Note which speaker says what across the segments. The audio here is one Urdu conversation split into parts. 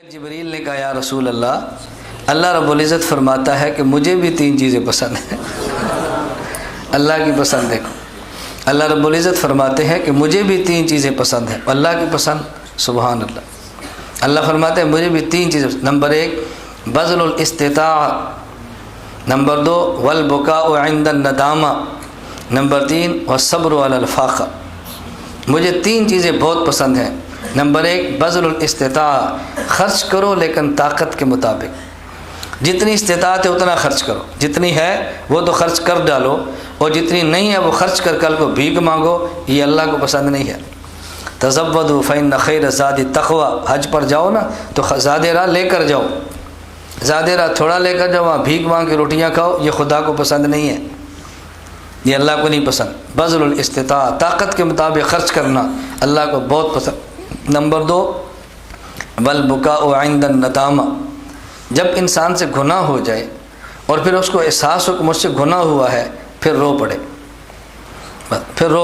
Speaker 1: جبریل نے کہا یا رسول اللہ رب العزت فرماتا ہے کہ مجھے بھی 3 چیزیں پسند ہیں۔ اللہ کی پسند دیکھو، اللہ رب العزت فرماتے ہیں کہ مجھے بھی 3 چیزیں پسند ہیں۔ اللہ کی پسند، سبحان اللہ، اللہ فرماتے ہیں مجھے بھی 3 چیزیں۔ نمبر 1 بذل الاستطاع، نمبر 2 والبکاء عند الندامہ، نمبر 3 والصبر علی الفاقہ۔ مجھے 3 چیزیں بہت پسند ہیں۔ نمبر 1 بذل الاستطاع، خرچ کرو لیکن طاقت کے مطابق، جتنی استطاعت ہے اتنا خرچ کرو، جتنی ہے وہ تو خرچ کر ڈالو، اور جتنی نہیں ہے وہ خرچ کر کل کو بھیک مانگو، یہ اللہ کو پسند نہیں ہے۔ تزودوا فإن خیر الزاد التقوی، حج پر جاؤ نا تو زاد راہ لے کر جاؤ، زاد راہ تھوڑا لے کر جاؤ، وہاں بھیک مانگ کے روٹیاں کھاؤ، یہ خدا کو پسند نہیں ہے، یہ اللہ کو نہیں پسند۔ بذل الاستطاع، طاقت کے مطابق خرچ کرنا اللہ کو بہت پسند۔ نمبر 2 والبکاء عند الندامہ، جب انسان سے گناہ ہو جائے اور پھر اس کو احساس ہو کہ مجھ سے گناہ ہوا ہے، پھر رو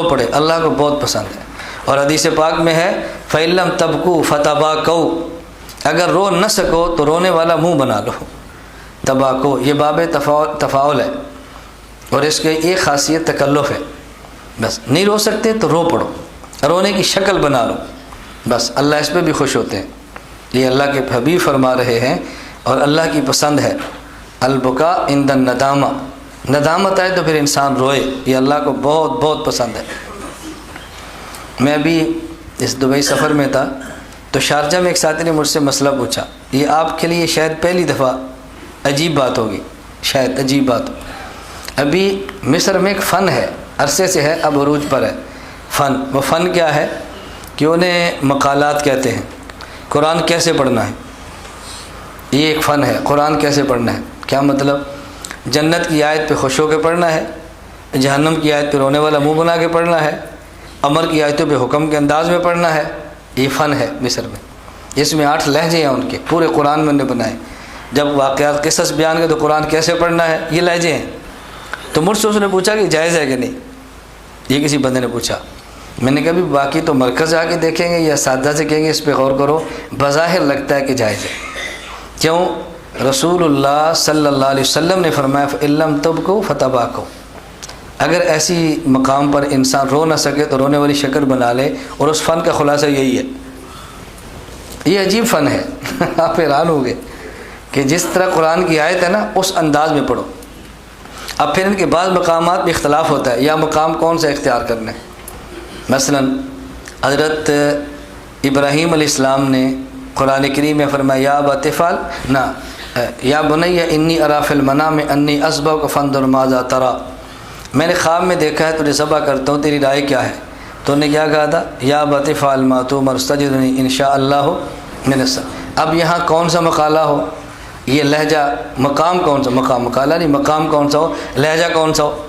Speaker 1: پڑے، اللہ کو بہت پسند ہے۔ اور حدیث پاک میں ہے فَإِن لَّمْ تَبْكُوا فَتَبَاكَوْا، اگر رو نہ سکو تو رونے والا منہ بنا لو۔ تباکو یہ باب تفاعل ہے، اور اس کے ایک خاصیت تکلف ہے، بس نہیں رو سکتے تو رو پڑو، رونے کی شکل بنا لو، بس اللہ اس پہ بھی خوش ہوتے ہیں۔ یہ اللہ کے حبیب فرما رہے ہیں اور اللہ کی پسند ہے۔ البکاء عند الندامہ، ندامت آئے تو پھر انسان روئے، یہ اللہ کو بہت بہت پسند ہے۔ میں ابھی اس دبئی سفر میں تھا تو شارجہ میں ایک ساتھی نے مجھ سے مسئلہ پوچھا، یہ آپ کے لیے شاید پہلی دفعہ عجیب بات ہوگی، شاید عجیب بات ہو۔ ابھی مصر میں ایک فن ہے، عرصے سے ہے، اب عروج پر ہے فن۔ وہ فن کیا ہے کہ انہیں مقالات کہتے ہیں، قرآن کیسے پڑھنا ہے، یہ ایک فن ہے، قرآن کیسے پڑھنا ہے۔ کیا مطلب؟ جنت کی آیت پہ خوش ہو کے پڑھنا ہے، جہنم کی آیت پہ رونے والا منہ بنا کے پڑھنا ہے، امر کی آیتوں پہ حکم کے انداز میں پڑھنا ہے۔ یہ فن ہے مصر میں، اس میں 8 لہجے ہیں ان کے، پورے قرآن میں انہیں بنائے۔ جب واقعات قصص بیان کے تو قرآن کیسے پڑھنا ہے، یہ لہجے ہیں۔ تو مجھ سے اس نے پوچھا کہ جائز ہے کہ نہیں، یہ کسی بندے نے پوچھا۔ میں نے کہا بھی باقی تو مرکز آ کے دیکھیں گے یا اساتذہ سے کہیں گے، اس پہ غور کرو، بظاہر لگتا ہے کہ جائز ہے۔ کیوں؟ رسول اللہ صلی اللہ علیہ وسلم نے فرمایا فَإِن لَّمْ تَبْكُوا فَتَبَاكَوْا، اگر ایسی مقام پر انسان رو نہ سکے تو رونے والی شکل بنا لے، اور اس فن کا خلاصہ یہی ہے۔ یہ عجیب فن ہے، آپ حیران ہو گئے کہ جس طرح قرآن کی آیت ہے نا اس انداز میں پڑھو۔ اب پھر ان کے بعض مقامات میں اختلاف ہوتا ہے، یا مقام کون سا اختیار کرنا ہے۔ مثلا حضرت ابراہیم علیہ السلام نے قرآن کریم میں فرمایا یا ابت افعل نہ یا بنی انی اری فی المنام انی اذبحک فانظر ماذا تری، میں نے خواب میں دیکھا ہے تجھے ذبح کرتا ہوں، تیری رائے کیا ہے؟ تو انہوں نے کیا کہا تھا؟ یا ابت افعل ما تؤمر استجرنی ان شاء اللہ من الصابرین۔ اب یہاں کون سا مقالہ ہو، یہ لہجہ، مقام کون سا، مقالہ نہیں، مقام کون سا ہو، لہجہ کون سا ہو۔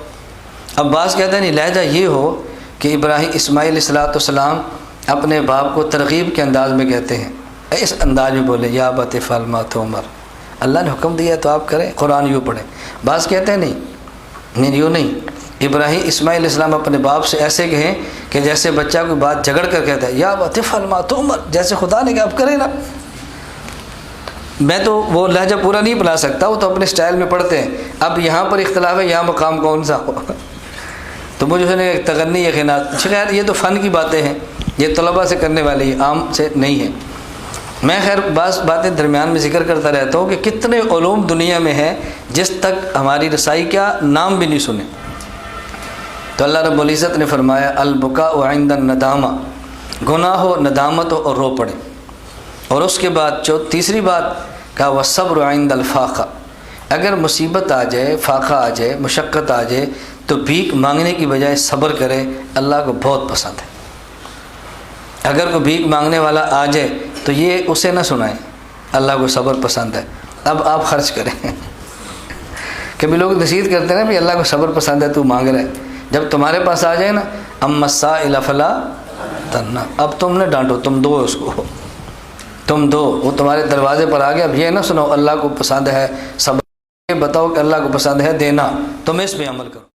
Speaker 1: اب بعض کہتے ہیں نہیں، لہجہ یہ ہو کہ اسماعیل علیہ السلام اپنے باپ کو ترغیب کے انداز میں کہتے ہیں، اس انداز میں بولے یا ابت افعل ما تؤمر، اللہ نے حکم دیا ہے تو آپ کریں، قرآن یوں پڑھیں۔ بعض کہتے ہیں نہیں یوں نہیں، اسماعیل علیہ السلام اپنے باپ سے ایسے کہیں کہ جیسے بچہ کوئی بات جھگڑ کر کہتا ہے یا ابت افعل ما تؤمر، جیسے خدا نے کہا آپ کریں نا۔ میں تو وہ لہجہ پورا نہیں بنا سکتا، وہ تو اپنے سٹائل میں پڑھتے ہیں۔ اب یہاں پر اختلاف ہے یہاں مقام کون سا ہو، تو مجھے اس نے تغنی یا خنات، خیر یہ تو فن کی باتیں ہیں، یہ طلباء سے کرنے والی عام سے نہیں ہے۔ میں خیر بعض باتیں درمیان میں ذکر کرتا رہتا ہوں کہ کتنے علوم دنیا میں ہیں جس تک ہماری رسائی کیا نام بھی نہیں سنے۔ تو اللہ رب العزت نے فرمایا البکاء عند الندامہ، گناہ ہو، ندامت ہو اور رو پڑے۔ اور اس کے بعد تیسری بات کہا والصبر عند الفاقہ، اگر مصیبت آ جائے، فاقہ آ جائے، مشقت آ جائے تو بھیک مانگنے کی بجائے صبر کرے، اللہ کو بہت پسند ہے۔ اگر کوئی بھیک مانگنے والا آ جائے تو یہ اسے نہ سنائیں، اللہ کو صبر پسند ہے۔ اب آپ خرچ کریں، کبھی لوگ نصیحت کرتے ہیں نا بھی اللہ کو صبر پسند ہے، تو مانگ رہے، جب تمہارے پاس آ جائے نا اما السائل فلا تنہر، اب تم نہ ڈانٹو، تم دو اس کو، تم دو، وہ تمہارے دروازے پر آ گیا، اب یہ نہ سنو اللہ کو پسند ہے صبر، بتاؤ کہ اللہ کو پسند ہے دینا، تم اس پہ عمل کرو۔